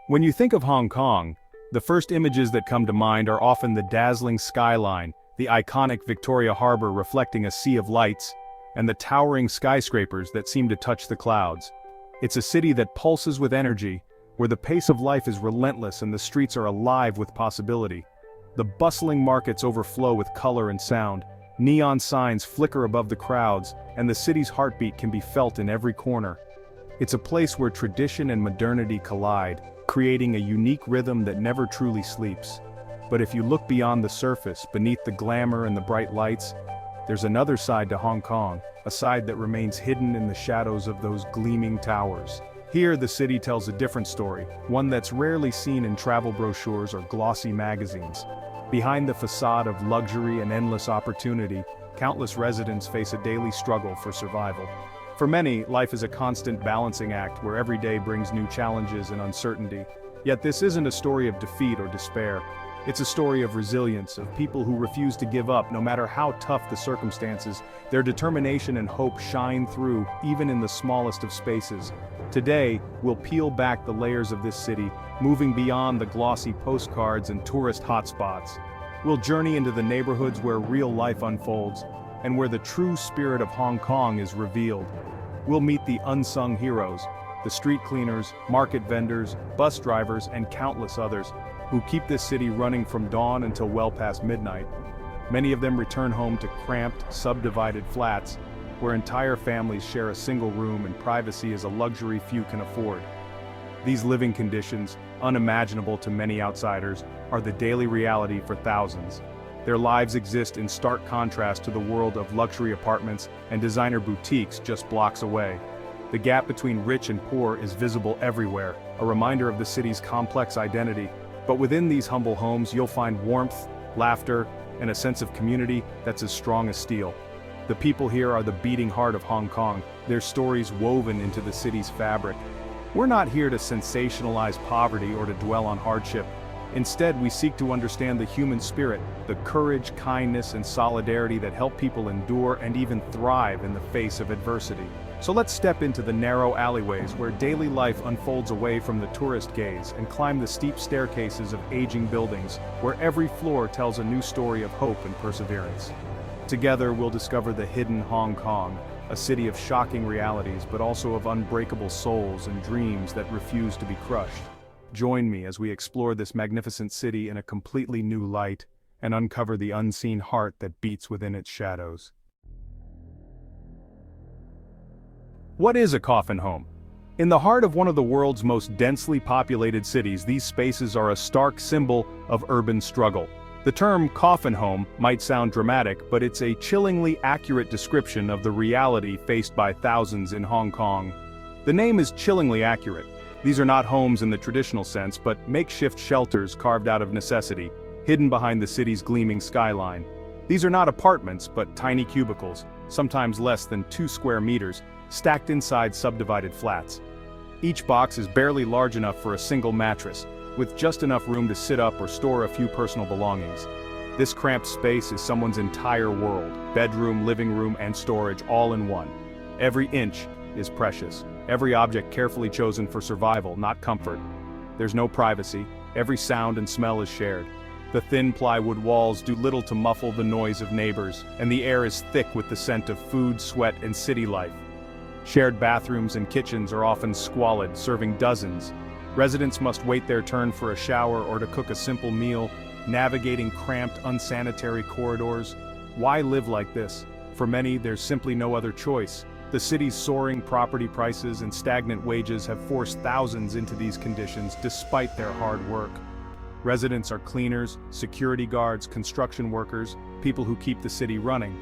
When you think of Hong Kong, the first images that come to mind are often the dazzling skyline, the iconic Victoria Harbour reflecting a sea of lights, and the towering skyscrapers that seem to touch the clouds. It's a city that pulses with energy, where the pace of life is relentless and the streets are alive with possibility. The bustling markets overflow with color and sound, neon signs flicker above the crowds, and the city's heartbeat can be felt in every corner. It's a place where tradition and modernity collide, creating a unique rhythm that never truly sleeps. But if you look beyond the surface, beneath the glamour and the bright lights, there's another side to Hong Kong, a side that remains hidden in the shadows of those gleaming towers. Here, the city tells a different story, one that's rarely seen in travel brochures or glossy magazines. Behind the facade of luxury and endless opportunity, countless residents face a daily struggle for survival. For many, life is a constant balancing act where every day brings new challenges and uncertainty. Yet this isn't a story of defeat or despair. It's a story of resilience, of people who refuse to give up no matter how tough the circumstances. Their determination and hope shine through, even in the smallest of spaces. Today, we'll peel back the layers of this city, moving beyond the glossy postcards and tourist hotspots. We'll journey into the neighborhoods where real life unfolds, and where the true spirit of Hong Kong is revealed. We'll meet the unsung heroes, the street cleaners, market vendors, bus drivers, and countless others, who keep this city running from dawn until well past midnight. Many of them return home to cramped, subdivided flats, where entire families share a single room and privacy is a luxury few can afford. These living conditions, unimaginable to many outsiders, are the daily reality for thousands. Their lives exist in stark contrast to the world of luxury apartments and designer boutiques just blocks away. The gap between rich and poor is visible everywhere, a reminder of the city's complex identity. But within these humble homes, you'll find warmth, laughter, and a sense of community that's as strong as steel. The people here are the beating heart of Hong Kong, their stories woven into the city's fabric. We're not here to sensationalize poverty or to dwell on hardship. Instead, we seek to understand the human spirit, the courage, kindness, and solidarity that help people endure and even thrive in the face of adversity. So let's step into the narrow alleyways where daily life unfolds away from the tourist gaze and climb the steep staircases of aging buildings, where every floor tells a new story of hope and perseverance. Together, we'll discover the hidden Hong Kong, a city of shocking realities but also of unbreakable souls and dreams that refuse to be crushed. Join me as we explore this magnificent city in a completely new light and uncover the unseen heart that beats within its shadows. What is a coffin home? In the heart of one of the world's most densely populated cities, these spaces are a stark symbol of urban struggle. The term coffin home might sound dramatic, but it's a chillingly accurate description of the reality faced by thousands in Hong Kong. The name is chillingly accurate. These are not homes in the traditional sense, but makeshift shelters carved out of necessity, hidden behind the city's gleaming skyline. These are not apartments, but tiny cubicles, sometimes less than 2 square meters, stacked inside subdivided flats. Each box is barely large enough for a single mattress, with just enough room to sit up or store a few personal belongings. This cramped space is someone's entire world, bedroom, living room, and storage all in one. Every inch is precious, every object carefully chosen for survival, not comfort. There's no privacy, every sound and smell is shared. The thin plywood walls do little to muffle the noise of neighbors, and the air is thick with the scent of food, sweat, and city life. Shared bathrooms and kitchens are often squalid, serving dozens. Residents must wait their turn for a shower or to cook a simple meal, navigating cramped, unsanitary corridors. Why live like this? For many, there's simply no other choice. The city's soaring property prices and stagnant wages have forced thousands into these conditions despite their hard work. Residents are cleaners, security guards, construction workers, people who keep the city running.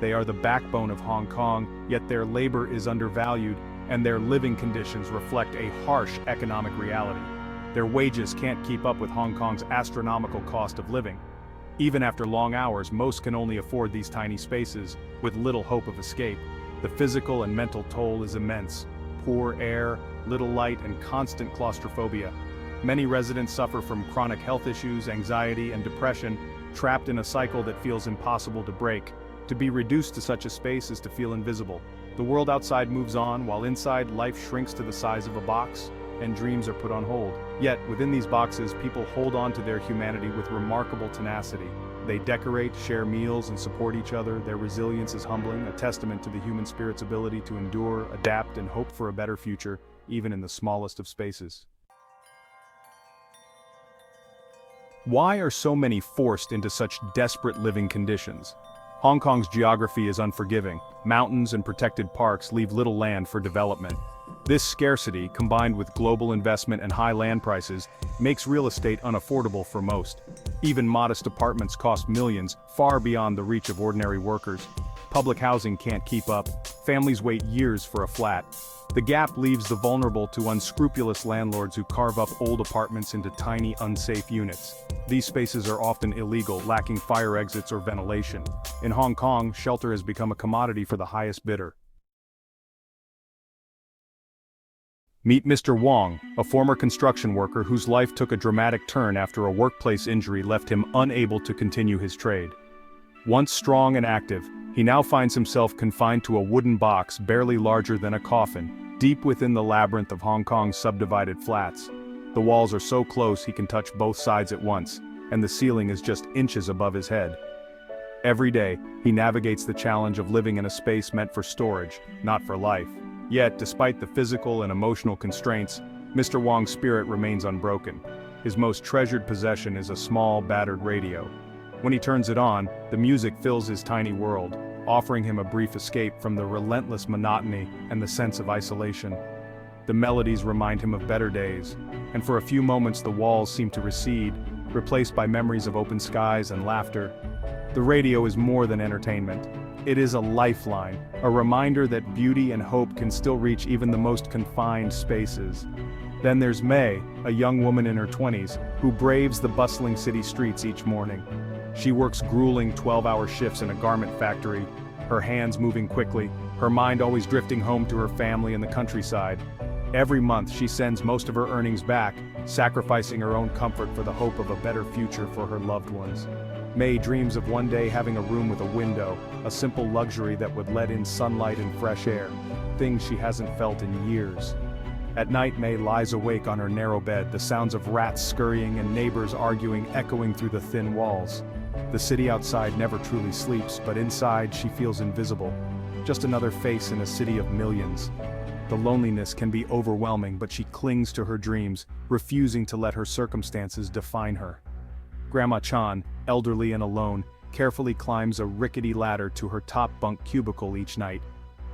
They are the backbone of Hong Kong, yet their labor is undervalued, and their living conditions reflect a harsh economic reality. Their wages can't keep up with Hong Kong's astronomical cost of living. Even after long hours, most can only afford these tiny spaces, with little hope of escape. The physical and mental toll is immense. Poor air, little light, and constant claustrophobia. Many residents suffer from chronic health issues, anxiety, and depression, trapped in a cycle that feels impossible to break. To be reduced to such a space is to feel invisible. The world outside moves on, while inside life shrinks to the size of a box. and dreams are put on hold. Yet, within these boxes, people hold on to their humanity with remarkable tenacity. They decorate, share meals, and support each other. Their resilience is humbling, a testament to the human spirit's ability to endure, adapt, and hope for a better future, even in the smallest of spaces. Why are so many forced into such desperate living conditions? Hong Kong's geography is unforgiving. Mountains and protected parks leave little land for development. This scarcity, combined with global investment and high land prices, makes real estate unaffordable for most. Even modest apartments cost millions, far beyond the reach of ordinary workers. Public housing can't keep up. Families wait years for a flat. The gap leaves the vulnerable to unscrupulous landlords who carve up old apartments into tiny, unsafe units. These spaces are often illegal, lacking fire exits or ventilation. In Hong Kong, shelter has become a commodity for the highest bidder. Meet Mr. Wong, a former construction worker whose life took a dramatic turn after a workplace injury left him unable to continue his trade. Once strong and active, he now finds himself confined to a wooden box barely larger than a coffin, deep within the labyrinth of Hong Kong's subdivided flats. The walls are so close he can touch both sides at once, and the ceiling is just inches above his head. Every day, he navigates the challenge of living in a space meant for storage, not for life. Yet, despite the physical and emotional constraints, Mr. Wong's spirit remains unbroken. His most treasured possession is a small, battered radio. When he turns it on, the music fills his tiny world, offering him a brief escape from the relentless monotony and the sense of isolation. The melodies remind him of better days, and for a few moments the walls seem to recede, replaced by memories of open skies and laughter. The radio is more than entertainment. It is a lifeline, a reminder that beauty and hope can still reach even the most confined spaces. Then there's May, a young woman in her 20s, who braves the bustling city streets each morning. She works grueling 12-hour shifts in a garment factory, her hands moving quickly, her mind always drifting home to her family in the countryside. Every month she sends most of her earnings back, sacrificing her own comfort for the hope of a better future for her loved ones. May dreams of one day having a room with a window, a simple luxury that would let in sunlight and fresh air, things she hasn't felt in years. At night, May lies awake on her narrow bed, the sounds of rats scurrying and neighbors arguing echoing through the thin walls. The city outside never truly sleeps, but inside she feels invisible, just another face in a city of millions. The loneliness can be overwhelming, but she clings to her dreams, refusing to let her circumstances define her. Grandma Chan, elderly and alone, carefully climbs a rickety ladder to her top bunk cubicle each night.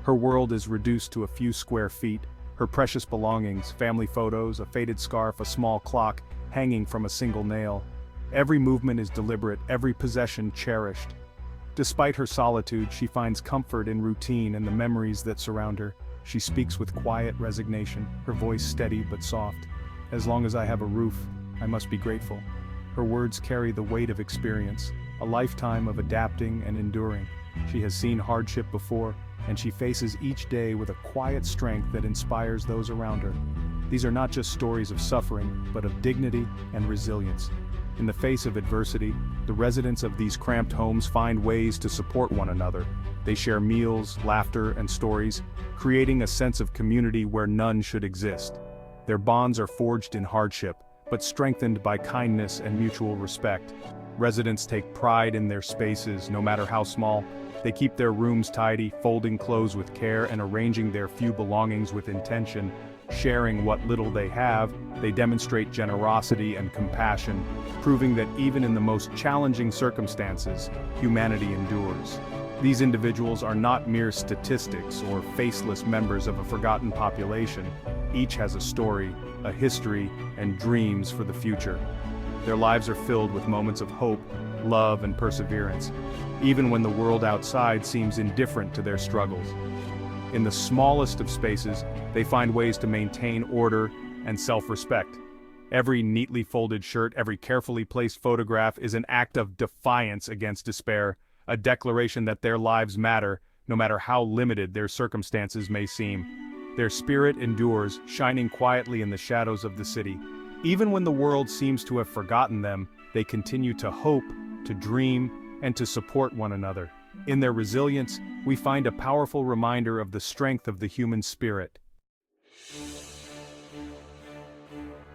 Her world is reduced to a few square feet, her precious belongings, family photos, a faded scarf, a small clock, hanging from a single nail. Every movement is deliberate, every possession cherished. Despite her solitude, she finds comfort in routine and the memories that surround her. She speaks with quiet resignation, her voice steady but soft. As long as I have a roof, I must be grateful. Her words carry the weight of experience, a lifetime of adapting and enduring. She has seen hardship before, and she faces each day with a quiet strength that inspires those around her. These are not just stories of suffering, but of dignity and resilience. In the face of adversity, the residents of these cramped homes find ways to support one another. They share meals, laughter, and stories, creating a sense of community where none should exist. Their bonds are forged in hardship, but strengthened by kindness and mutual respect. Residents take pride in their spaces, no matter how small. They keep their rooms tidy, folding clothes with care and arranging their few belongings with intention. Sharing what little they have, they demonstrate generosity and compassion, proving that even in the most challenging circumstances, humanity endures. These individuals are not mere statistics or faceless members of a forgotten population. Each has a story, a history, and dreams for the future. Their lives are filled with moments of hope, love, and perseverance, even when the world outside seems indifferent to their struggles. In the smallest of spaces, they find ways to maintain order and self-respect. Every neatly folded shirt, every carefully placed photograph is an act of defiance against despair, a declaration that their lives matter, no matter how limited their circumstances may seem. Their spirit endures, shining quietly in the shadows of the city. Even when the world seems to have forgotten them, they continue to hope, to dream, and to support one another. In their resilience, we find a powerful reminder of the strength of the human spirit.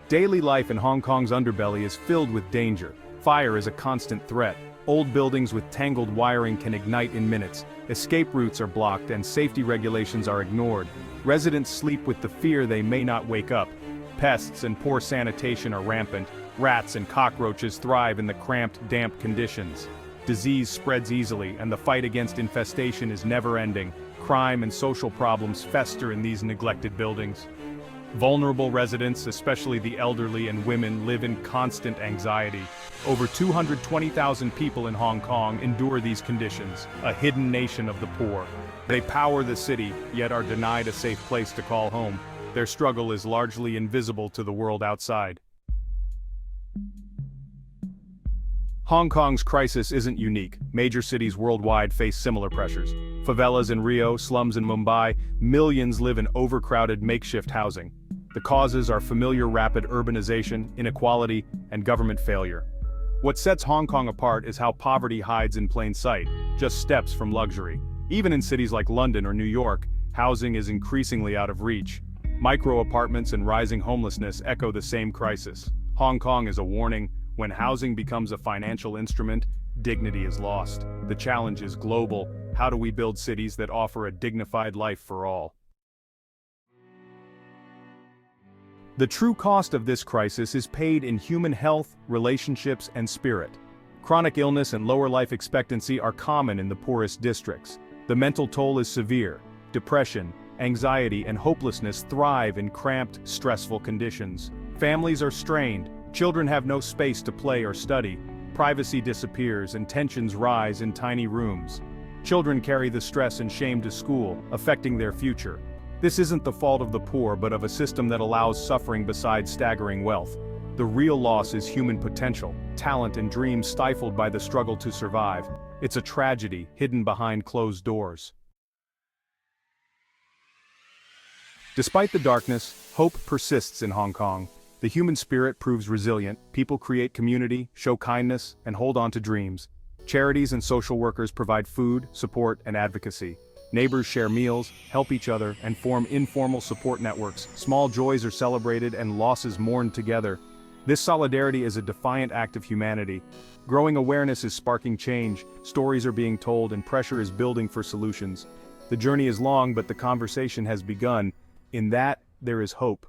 Daily life in Hong Kong's underbelly is filled with danger. Fire is a constant threat. Old buildings with tangled wiring can ignite in minutes. Escape routes are blocked and safety regulations are ignored. Residents sleep with the fear they may not wake up. Pests and poor sanitation are rampant. Rats and cockroaches thrive in the cramped, damp conditions. Disease spreads easily, and the fight against infestation is never-ending. Crime and social problems fester in these neglected buildings. Vulnerable residents, especially the elderly and women, live in constant anxiety. Over 220,000 people in Hong Kong endure these conditions, a hidden nation of the poor. They power the city, yet are denied a safe place to call home. Their struggle is largely invisible to the world outside. Hong Kong's crisis isn't unique. Major cities worldwide face similar pressures. Favelas in Rio, slums in Mumbai, millions live in overcrowded makeshift housing. The causes are familiar: rapid urbanization, inequality, and government failure. What sets Hong Kong apart is how poverty hides in plain sight, just steps from luxury. Even in cities like London or New York, housing is increasingly out of reach. Micro-apartments and rising homelessness echo the same crisis. Hong Kong is a warning: when housing becomes a financial instrument, dignity is lost. The challenge is global. How do we build cities that offer a dignified life for all? The true cost of this crisis is paid in human health, relationships, and spirit. Chronic illness and lower life expectancy are common in the poorest districts. The mental toll is severe. Depression, anxiety, and hopelessness thrive in cramped, stressful conditions. Families are strained. Children have no space to play or study. Privacy disappears and tensions rise in tiny rooms. Children carry the stress and shame to school, affecting their future. This isn't the fault of the poor, but of a system that allows suffering beside staggering wealth. The real loss is human potential, talent and dreams stifled by the struggle to survive. It's a tragedy hidden behind closed doors. Despite the darkness, hope persists in Hong Kong. The human spirit proves resilient. People create community, show kindness, and hold on to dreams. Charities and social workers provide food, support, and advocacy. Neighbors share meals, help each other, and form informal support networks. Small joys are celebrated and losses mourned together. This solidarity is a defiant act of humanity. Growing awareness is sparking change. Stories are being told and pressure is building for solutions. The journey is long, but the conversation has begun. In that, there is hope.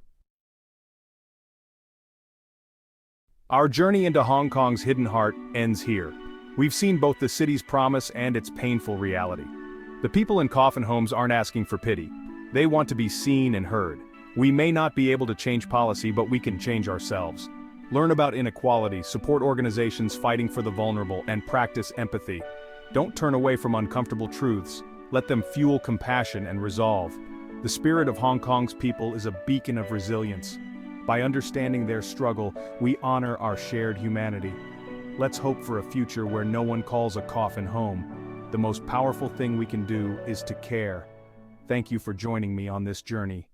Our journey into Hong Kong's hidden heart ends here. We've seen both the city's promise and its painful reality. The people in coffin homes aren't asking for pity. They want to be seen and heard. We may not be able to change policy, but we can change ourselves. Learn about inequality, support organizations fighting for the vulnerable, and practice empathy. Don't turn away from uncomfortable truths. Let them fuel compassion and resolve. The spirit of Hong Kong's people is a beacon of resilience. By understanding their struggle, we honor our shared humanity. Let's hope for a future where no one calls a coffin home. The most powerful thing we can do is to care. Thank you for joining me on this journey.